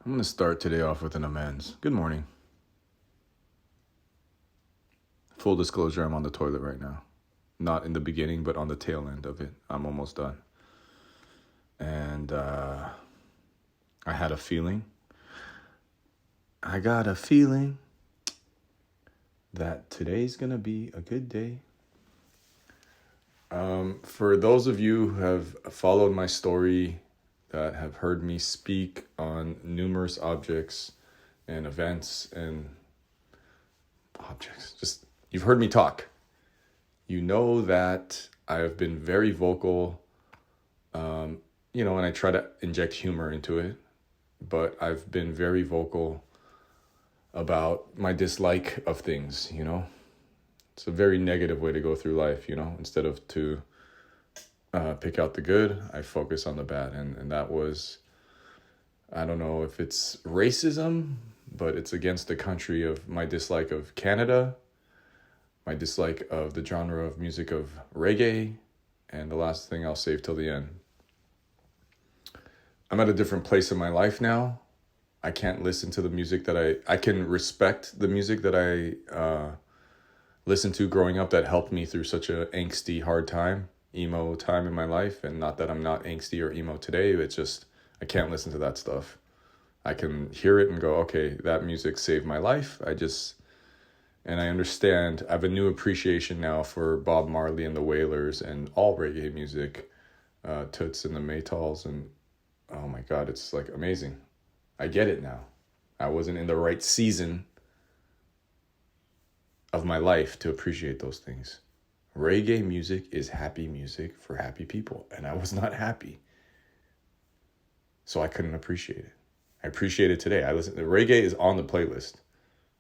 I'm going to start today off with an amends. Good morning. Full disclosure, I'm on the toilet right now. Not in the beginning, but on the tail end of it. I'm almost done. And I had a feeling. I got a feeling that today's going to be a good day. For those of you who have followed my story, that have heard me speak on numerous objects and events and objects, you've heard me talk. You know that I have been very vocal, and I try to inject humor into it, but I've been very vocal about my dislike of things, It's a very negative way to go through life, Instead of to pick out the good, I focus on the bad. And that was, I don't know if it's racism, but it's against the country of my dislike of Canada, my dislike of the genre of music of reggae, and the last thing I'll save till the end. I'm at a different place in my life now. I can't listen to the music that I can respect the music that I listened to growing up that helped me through such a angsty, hard time, emo time in my life. And not that I'm not angsty or emo today, it's just I can't listen to that stuff. I can hear it and go, okay, that music saved my life. And I understand. I have a new appreciation now for Bob Marley and the Wailers and all reggae music, Toots and the Maytals, and oh my God, it's like amazing. I get it now. I wasn't in the right season of my life to appreciate those things. Reggae music is happy music for happy people, and I was not happy. So I couldn't appreciate it. I appreciate it today. The reggae is on the playlist.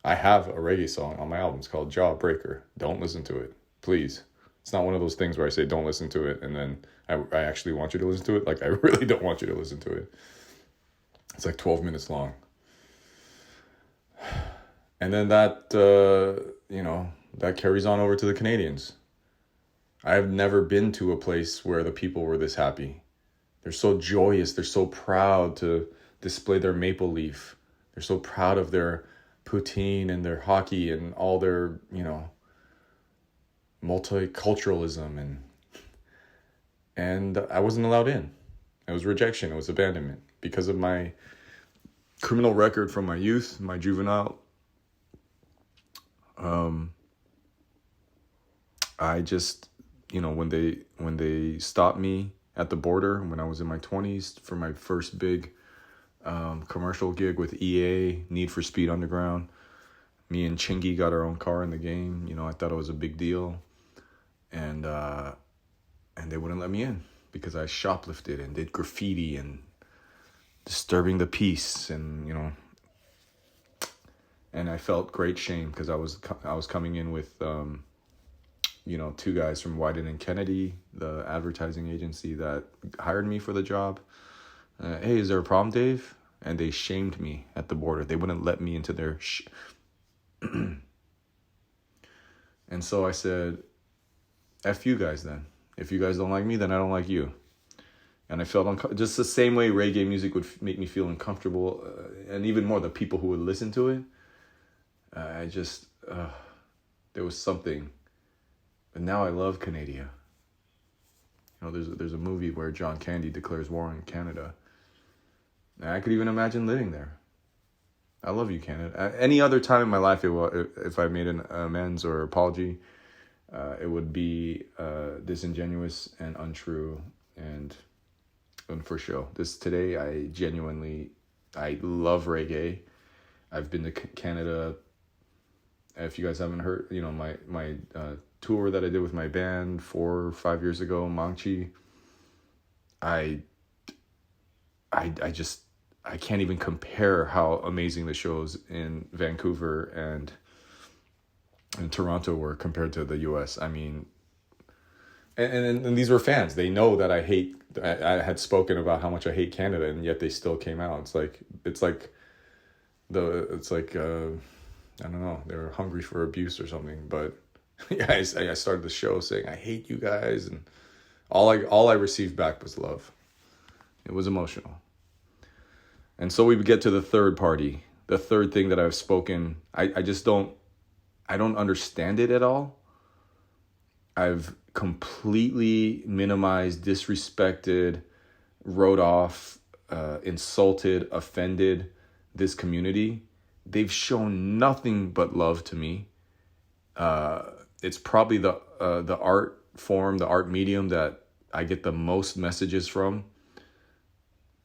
I have a reggae song on my album. It's called Jawbreaker. Don't listen to it, please. It's not one of those things where I say don't listen to it and then I actually want you to listen to it. Like, I really don't want you to listen to it. It's like 12 minutes long. And then that carries on over to the Canadians. I've never been to a place where the people were this happy. They're so joyous. They're so proud to display their maple leaf. They're so proud of their poutine and their hockey and all their, multiculturalism. And I wasn't allowed in. It was rejection. It was abandonment. Because of my criminal record from my youth, my juvenile, I just, when they stopped me at the border when I was in my 20s for my first big commercial gig with EA, Need for Speed Underground, me and Chingy got our own car in the game. I thought it was a big deal. And they wouldn't let me in because I shoplifted and did graffiti and disturbing the peace, and and I felt great shame because I was coming in with two guys from Wyden and Kennedy, the advertising agency that hired me for the job. Hey, is there a problem, Dave? And they shamed me at the border. They wouldn't let me into their and so I said, F you guys then. If you guys don't like me, then I don't like you. And I felt just the same way reggae music would make me feel uncomfortable, and even more the people who would listen to it. There was something. And now I love Canada. There's a movie where John Candy declares war on Canada. And I could even imagine living there. I love you, Canada. Any other time in my life, if I made an amends or apology, it would be disingenuous and untrue and for show. Today, I love reggae. I've been to Canada. If you guys haven't heard, my tour that I did with my band 4 or 5 years ago, Mangchi, I can't even compare how amazing the shows in Vancouver and Toronto were compared to the US. I mean, and these were fans. They know that I had spoken about how much I hate Canada, and yet they still came out. It's like I don't know, they were hungry for abuse or something. But yeah, I started the show saying I hate you guys, and all I received back was love. It was emotional. And so we get to the third party, the third thing that I've spoken. I just don't understand it at all. I've completely minimized, disrespected, wrote off, insulted, offended this community. They've shown nothing but love to me. It's probably the art form, the art medium that I get the most messages from.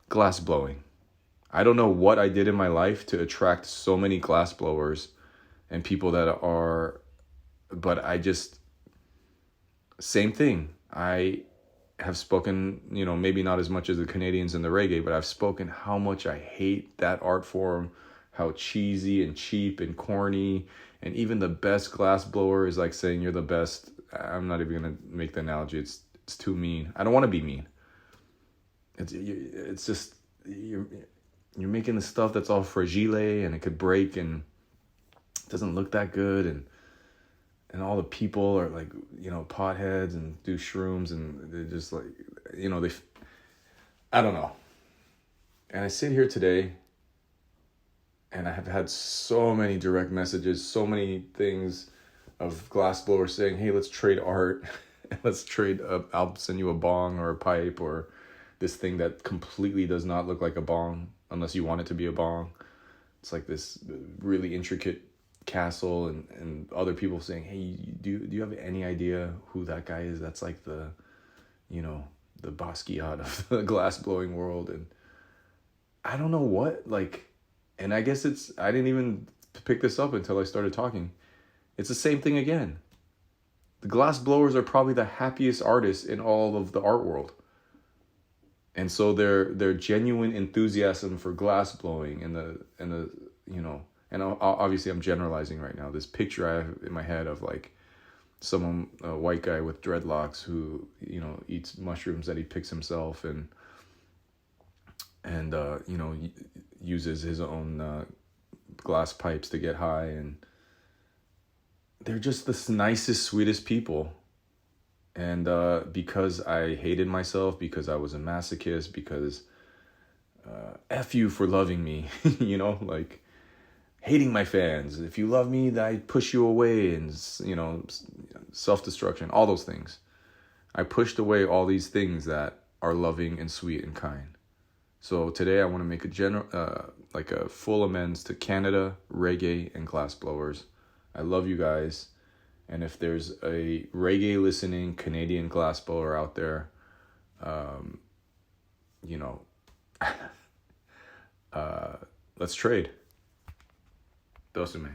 Glass blowing. I don't know what I did in my life to attract so many glass blowers and people that are, but I just, same thing. I have spoken, maybe not as much as the Canadians and the reggae, but I've spoken how much I hate that art form, how cheesy and cheap and corny, and even the best glass blower is like saying you're the best. I'm not even going to make the analogy. It's too mean. I don't want to be mean. It's just, you're making the stuff that's all fragile and it could break and it doesn't look that good, and all the people are like, potheads and do shrooms, and they're just like, I don't know. And I sit here today and I have had so many direct messages, so many things of glassblowers saying, hey, let's trade art. Let's trade, I'll send you a bong or a pipe or this thing that completely does not look like a bong unless you want it to be a bong. It's like this really intricate castle, and other people saying, hey, do you have any idea who that guy is? That's like the Basquiat of the glass blowing world. And I don't know what, and I guess I didn't even pick this up until I started talking. It's the same thing again. The glass blowers are probably the happiest artists in all of the art world. And so their genuine enthusiasm for glass blowing and the and obviously I'm generalizing right now. This picture I have in my head of like someone, a white guy with dreadlocks who, eats mushrooms that he picks himself and uses his own glass pipes to get high. And they're just the nicest, sweetest people. And because I hated myself, because I was a masochist, because F you for loving me, hating my fans. If you love me, I push you away, and self-destruction, all those things. I pushed away all these things that are loving and sweet and kind. So today I want to make a full amends to Canada, reggae, and glassblowers. I love you guys. And if there's a reggae listening Canadian glassblower out there, let's trade. Dosame.